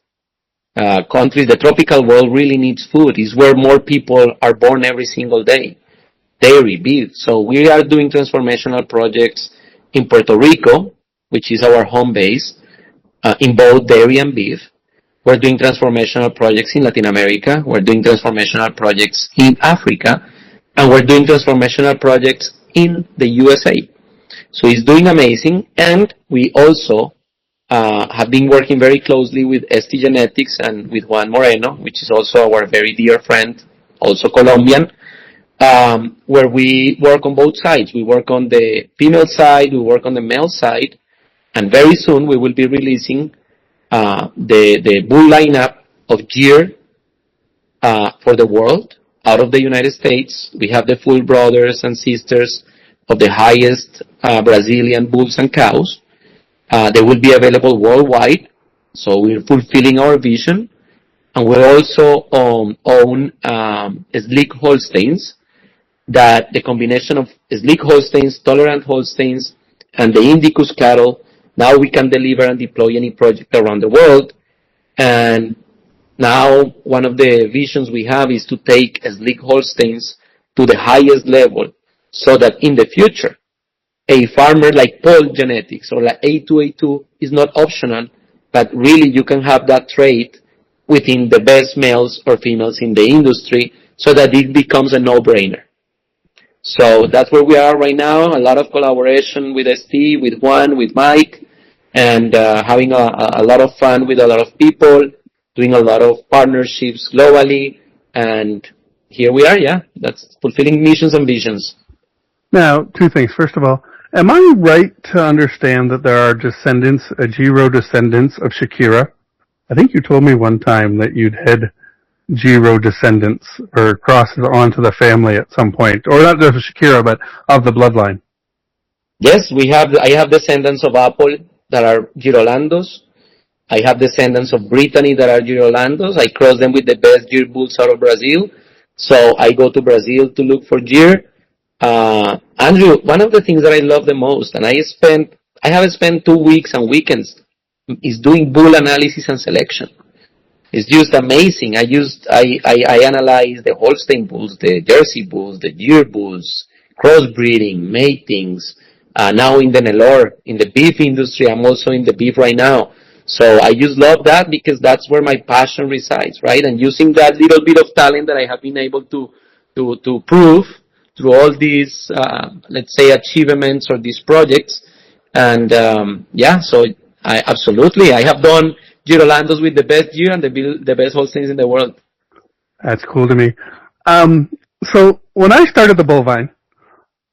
The tropical world really needs food. It's where more people are born every single day. Dairy, beef. So we are doing transformational projects in Puerto Rico, which is our home base, in both dairy and beef. We're doing transformational projects in Latin America. We're doing transformational projects in Africa. And we're doing transformational projects in the USA. So he's doing amazing, and we also have been working very closely with ST Genetics and with Juan Moreno, which is also our very dear friend, also Colombian, where we work on both sides. We work on the female side, we work on the male side, and very soon we will be releasing the bull lineup of year for the world out of the United States. We have the full brothers and sisters of the highest Brazilian bulls and cows. They will be available worldwide, so we're fulfilling our vision. And we also own sleek Holsteins, that the combination of sleek Holsteins, tolerant Holsteins, and the Indicus cattle, now we can deliver and deploy any project around the world. And now one of the visions we have is to take sleek Holsteins to the highest level, so that in the future, a farmer like Paul Genetics or like A2A2 is not optional, but really you can have that trait within the best males or females in the industry, so that it becomes a no-brainer. So that's where we are right now. A lot of collaboration with ST, with Juan, with Mike, and having a lot of fun with a lot of people, doing a lot of partnerships globally, and here we are, yeah. That's fulfilling missions and visions. Now, two things. First of all, am I right to understand that there are descendants, Giro descendants of Shakira? I think you told me one time that you'd had Giro descendants or crosses onto the family at some point, or not just Shakira, but of the bloodline. Yes, I have descendants of Apple that are Girolandos. I have descendants of Brittany that are Girolandos. I cross them with the best Gir bulls out of Brazil. So I go to Brazil to look for Gir. Andrew, one of the things that I love the most, and I have spent 2 weeks and weekends, is doing bull analysis and selection. It's just amazing. I analyze the Holstein bulls, the Jersey bulls, the Gir bulls, crossbreeding, matings. Now in the Nelore, in the beef industry, I'm also in the beef right now. So I just love that, because that's where my passion resides, right? And using that little bit of talent that I have been able to prove through all these, let's say, achievements or these projects. And, so I have done Girolandos with the best Gir and the best Holsteins in the world. That's cool to me. So when I started the Bovine,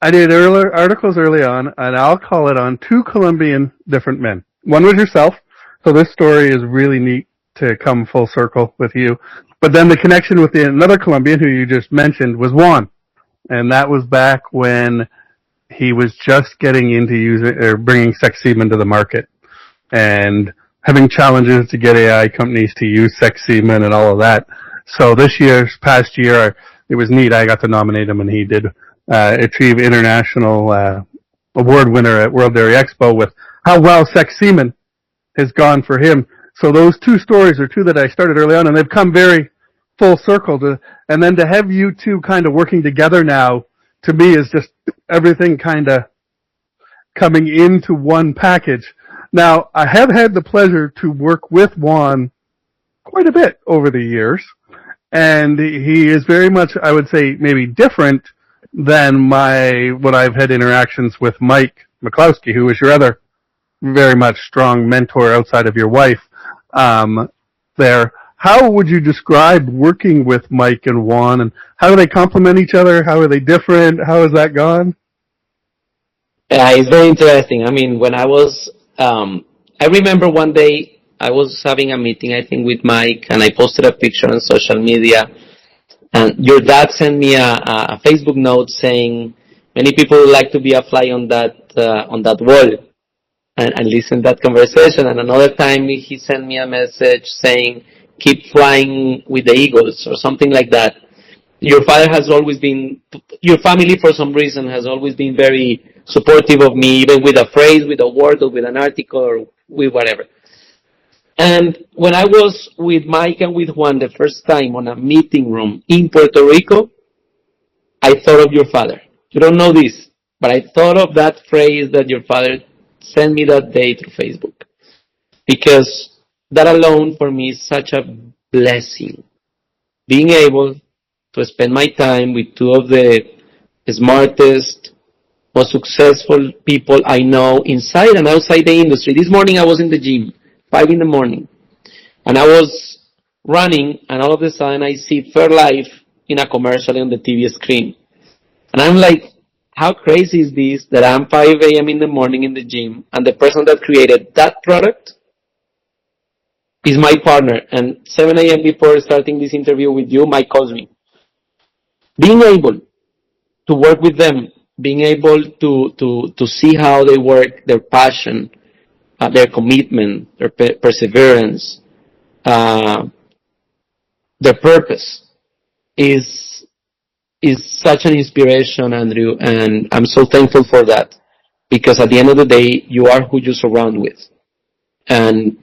I did articles early on, and I'll call it on 2 Colombian different men. One was yourself, so this story is really neat to come full circle with you. But then the connection with another Colombian who you just mentioned was Juan, and that was back when he was just getting into bringing sex semen to the market, and having challenges to get AI companies to use sex semen and all of that. So past year, it was neat. I got to nominate him, and he did achieve international award winner at World Dairy Expo with how well sex semen has gone for him. So those 2 stories are 2 that I started early on, and they've come very full circle. And then to have you 2 kind of working together now, to me, is just everything kind of coming into one package. Now, I have had the pleasure to work with Juan quite a bit over the years, and he is very much, I would say, maybe different than what I've had interactions with Mike McCloskey, who is your other very much strong mentor outside of your wife there. How would you describe working with Mike and Juan, and how do they complement each other? How are they different? How has that gone? Yeah, it's very interesting. I mean, when I was, I remember one day I was having a meeting, I think, with Mike, and I posted a picture on social media, and your dad sent me a Facebook note saying, many people would like to be a fly on that wall and listen to that conversation. And another time he sent me a message saying, keep flying with the eagles, or something like that. Your family for some reason has always been very supportive of me, even with a phrase, with a word, or with an article, or with whatever. And when I was with Mike and with Juan the first time on a meeting room in Puerto Rico, I thought of your father. You don't know this, but I thought of that phrase that your father sent me that day through Facebook. Because that alone for me is such a blessing. Being able to spend my time with 2 of the smartest, most successful people I know inside and outside the industry. This morning I was in the gym, 5 in the morning, and I was running, and all of a sudden I see Fairlife in a commercial on the TV screen. And I'm like, how crazy is this that I'm 5 a.m. in the morning in the gym, and the person that created that product is my partner. And 7 a.m. before starting this interview with you, Mike calls me. Being able to work with them, being able to see how they work, their passion, their commitment, their perseverance, their purpose is such an inspiration, Andrew, and I'm so thankful for that, because at the end of the day, you are who you surround with. And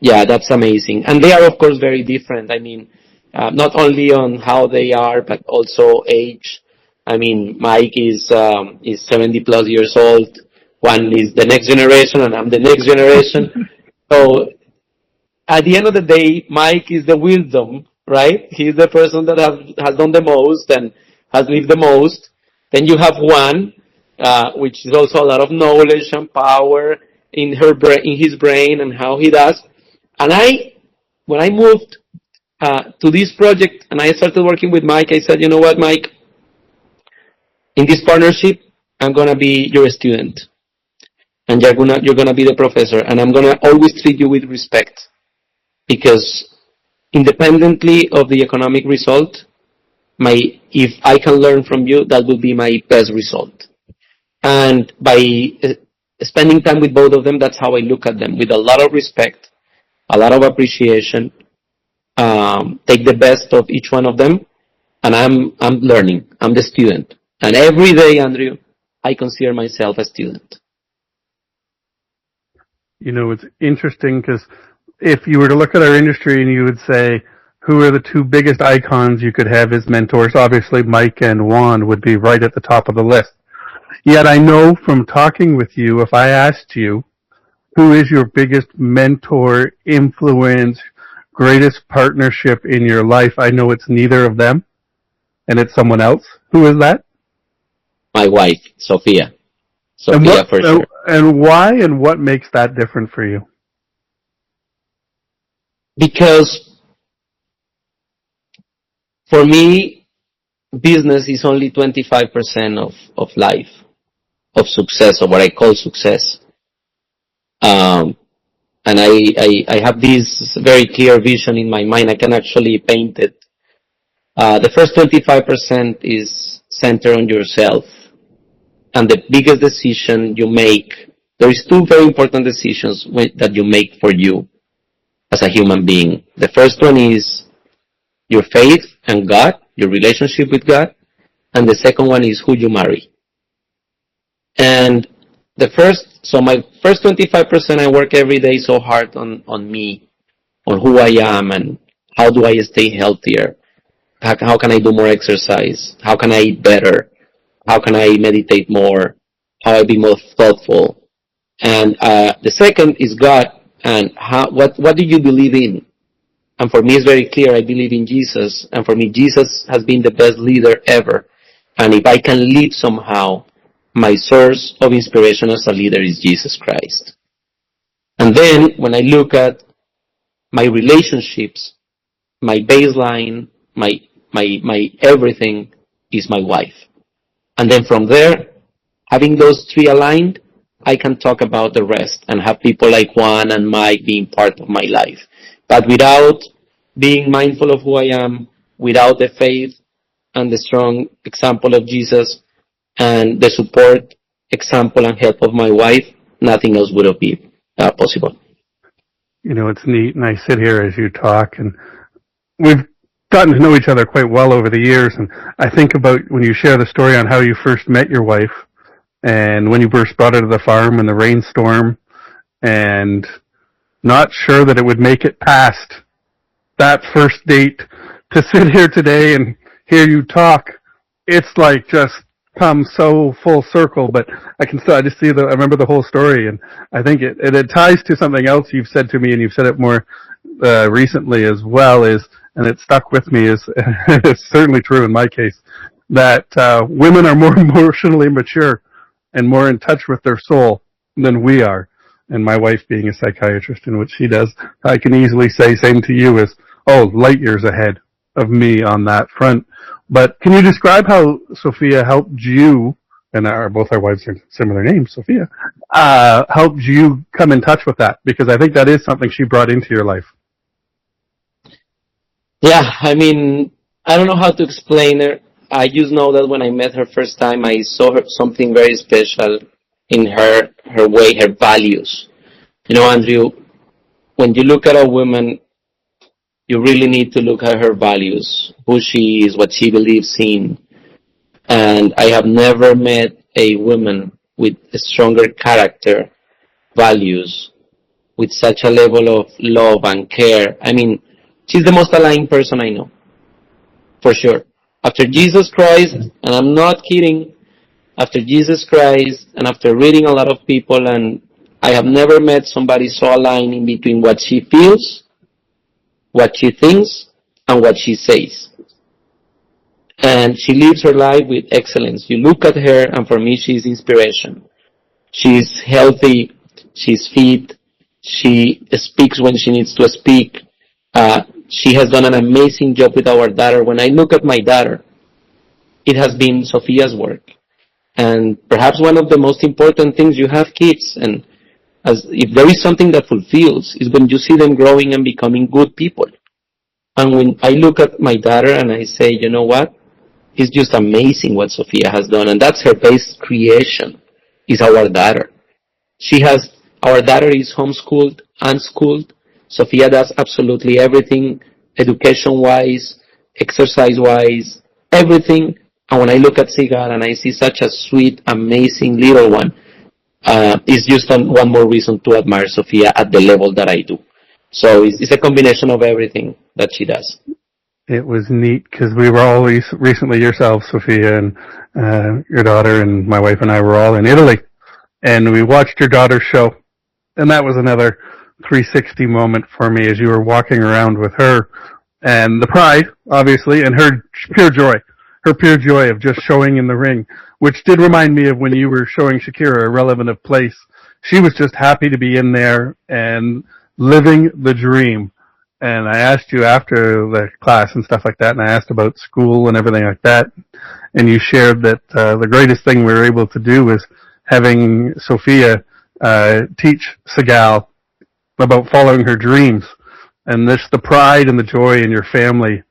yeah, that's amazing. And they are, of course, very different. I mean, not only on how they are, but also age. I mean, Mike is 70 plus years old. One is the next generation, and I'm the next generation. So at the end of the day, Mike is the wisdom, right? He's the person that has done the most and has lived the most. Then you have Juan, which is also a lot of knowledge and power in his brain and how he does. And when I moved to this project and I started working with Mike, I said, you know what, Mike? In this partnership, I'm gonna be your student, and you're gonna be the professor, and I'm gonna always treat you with respect, because independently of the economic result, if I can learn from you, that will be my best result. And by spending time with both of them, that's how I look at them, with a lot of respect, a lot of appreciation. Take the best of each one of them, and I'm learning. I'm the student, and every day, Andrew, I consider myself a student. You know, it's interesting because if you were to look at our industry and you would say, who are the two biggest icons you could have as mentors? Obviously, Mike and Juan would be right at the top of the list. Yet I know from talking with you, if I asked you, who is your biggest mentor, influence, greatest partnership in your life, I know it's neither of them, and it's someone else. Who is that? My wife, Sophia. Sophia, for sure. And why and what makes that different for you? Because for me, business is only 25% of life, of success, or what I call success. And I have this very clear vision in my mind. I can actually paint it. The first 25% is centered on yourself. And the biggest decision you make, there is two very important decisions that you make for you as a human being. The first one is your faith and God, your relationship with God. And the second one is who you marry. And so my first 25%, I work every day so hard on me, on who I am, and how do I stay healthier? How can I do more exercise? How can I eat better? How can I meditate more? How I be more thoughtful? And the second is God, and what do you believe in? And for me, it's very clear. I believe in Jesus, and for me, Jesus has been the best leader ever. And if I can live somehow, my source of inspiration as a leader is Jesus Christ. And then when I look at my relationships, my baseline, my everything is my wife. And then from there, having those three aligned, I can talk about the rest and have people like Juan and Mike being part of my life. But without being mindful of who I am, without the faith and the strong example of Jesus, and the support, example, and help of my wife, nothing else would have been possible. You know, it's neat, and I sit here as you talk, and we've gotten to know each other quite well over the years, and I think about when you share the story on how you first met your wife, and when you first brought her to the farm in the rainstorm, and not sure that it would make it past that first date, to sit here today and hear you talk, it's like just come so full circle, but I just see I remember the whole story, and I think it ties to something else you've said to me, and you've said it more recently as well, and it stuck with me, it's certainly true in my case, that women are more emotionally mature and more in touch with their soul than we are. And my wife being a psychiatrist in which she does, I can easily say same to you as, oh, light years ahead of me on that front. But can you describe how Sophia helped you, and both our wives are similar names, Sophia, helped you come in touch with that? Because I think that is something she brought into your life. Yeah, I mean, I don't know how to explain her. I just know that when I met her first time, I saw something very special in her way, her values. You know, Andrew, when you look at a woman, you really need to look at her values, who she is, what she believes in. And I have never met a woman with a stronger character, values, with such a level of love and care. I mean, she's the most aligned person I know, for sure. After Jesus Christ, and I'm not kidding, after Jesus Christ and after reading a lot of people, and I have never met somebody so aligned in between what she feels, what she thinks, and what she says. And she lives her life with excellence. You look at her, and for me, she's inspiration. She's healthy, she's fit, she speaks when she needs to speak. She has done an amazing job with our daughter. When I look at my daughter, it has been Sophia's work. And perhaps one of the most important things, you have kids, and as if there is something that fulfills, is when you see them growing and becoming good people. And when I look at my daughter and I say, you know what? It's just amazing what Sophia has done. And that's her best creation, is our daughter. Our daughter is homeschooled, unschooled. Sophia does absolutely everything, education-wise, exercise-wise, everything. And when I look at Sigal and I see such a sweet, amazing little one, it's just one more reason to admire Sophia at the level that I do. So it's a combination of everything that she does. It was neat because we were all recently, yourself, Sophia, and your daughter, and my wife and I were all in Italy, and we watched your daughter's show, and that was another 360 moment for me as you were walking around with her, and the pride, obviously, and her pure joy of just showing in the ring, which did remind me of when you were showing Shakira Irrelevant of Place. She was just happy to be in there and living the dream. And I asked you after the class and stuff like that, and I asked about school and everything like that, and you shared that the greatest thing we were able to do was having Sophia teach Sigal about following her dreams, and this the pride and the joy in your family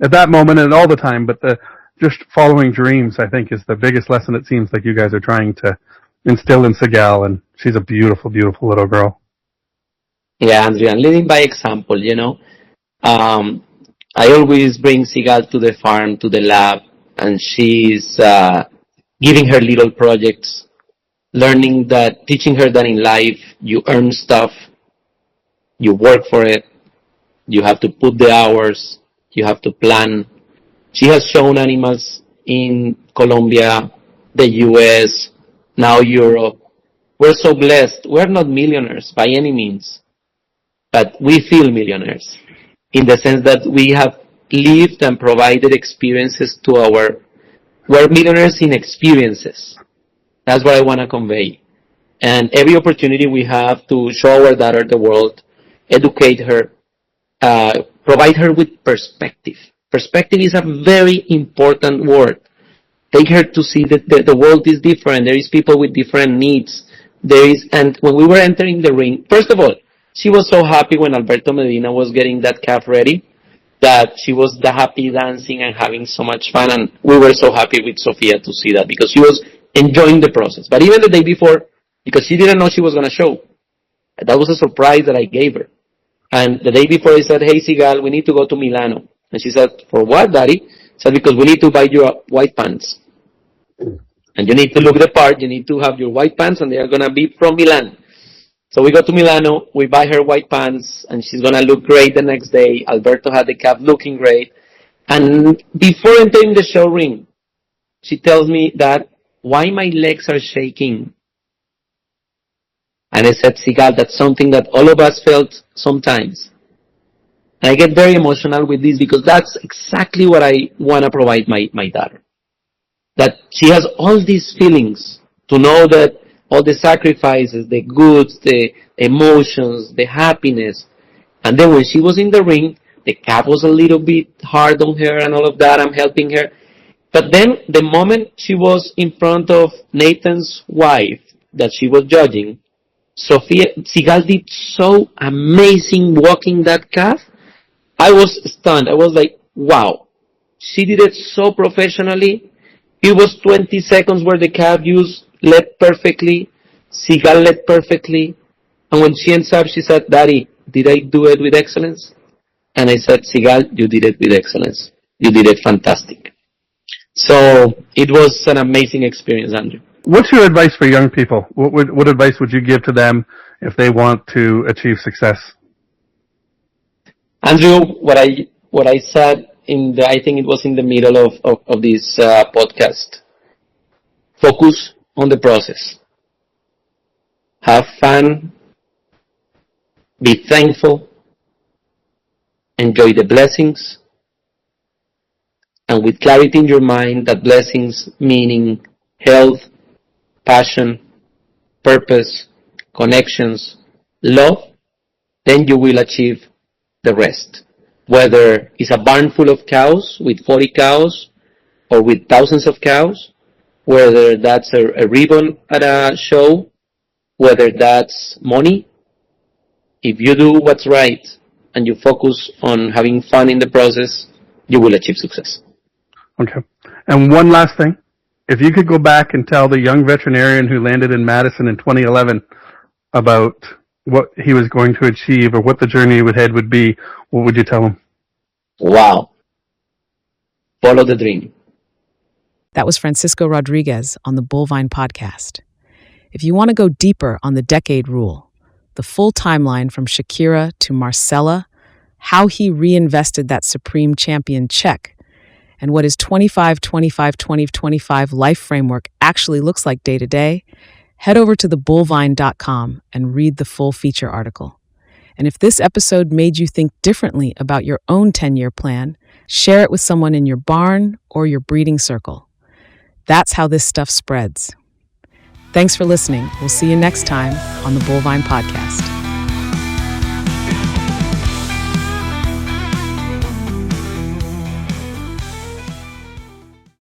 at that moment and all the time, but the just following dreams, I think, is the biggest lesson it seems like you guys are trying to instill in Sigal, and she's a beautiful, beautiful little girl. Yeah, Andrea, and leading by example, you know. I always bring Sigal to the farm, to the lab, and she's giving her little projects, teaching her that in life you earn stuff, you work for it, you have to put the hours, you have to plan. She has shown animals in Colombia, the US, now Europe. We're so blessed. We're not millionaires by any means, but we feel millionaires in the sense that we have lived and provided experiences we're millionaires in experiences. That's what I want to convey. And every opportunity we have to show our daughter the world, educate her, provide her with perspective. Perspective is a very important word. Take her to see that the world is different. There is people with different needs. And when we were entering the ring, first of all, she was so happy when Alberto Medina was getting that calf ready that she was happy dancing and having so much fun. And we were so happy with Sophia to see that because she was enjoying the process. But even the day before, because she didn't know she was going to show, that was a surprise that I gave her. And the day before I said, hey, Sigal, we need to go to Milano. And she said, for what, Daddy? I said, because we need to buy you white pants. And you need to look the part. You need to have your white pants, and they are going to be from Milan. So we go to Milano. We buy her white pants, and she's going to look great the next day. Alberto had the calf looking great. And before entering the show ring, she tells me that, why my legs are shaking? And I said, Sigal, that's something that all of us felt sometimes. And I get very emotional with this because that's exactly what I want to provide my daughter. That she has all these feelings, to know that all the sacrifices, the goods, the emotions, the happiness. And then when she was in the ring, the calf was a little bit hard on her and all of that. I'm helping her. But then the moment she was in front of Nathan's wife that she was judging, Sigal did so amazing walking that calf. I was stunned. I was like, wow. She did it so professionally. It was 20 seconds where the calf led perfectly. Sigal led perfectly. And when she ends up, she said, Daddy, did I do it with excellence? And I said, Sigal, you did it with excellence. You did it fantastic. So it was an amazing experience, Andrew. What's your advice for young people? What advice would you give to them if they want to achieve success? Andrew, what I said I think it was in the middle of this podcast. Focus on the process. Have fun. Be thankful. Enjoy the blessings. And with clarity in your mind, that blessings meaning health, passion, purpose, connections, love, then you will achieve the rest. Whether it's a barn full of cows with 40 cows or with thousands of cows, whether that's a ribbon at a show, whether that's money, if you do what's right and you focus on having fun in the process, you will achieve success. Okay. And one last thing. If you could go back and tell the young veterinarian who landed in Madison in 2011 about what he was going to achieve or what the journey ahead would be, what would you tell him? Wow. Follow the dream. That was Francisco Rodriguez on the Bullvine podcast. If you want to go deeper on the decade rule, the full timeline from Shakira to Marcella, how he reinvested that supreme champion check, and what his 25-25-20-25 life framework actually looks like day to day, head over to thebullvine.com and read the full feature article. And if this episode made you think differently about your own 10-year plan, share it with someone in your barn or your breeding circle. That's how this stuff spreads. Thanks for listening. We'll see you next time on the Bullvine Podcast.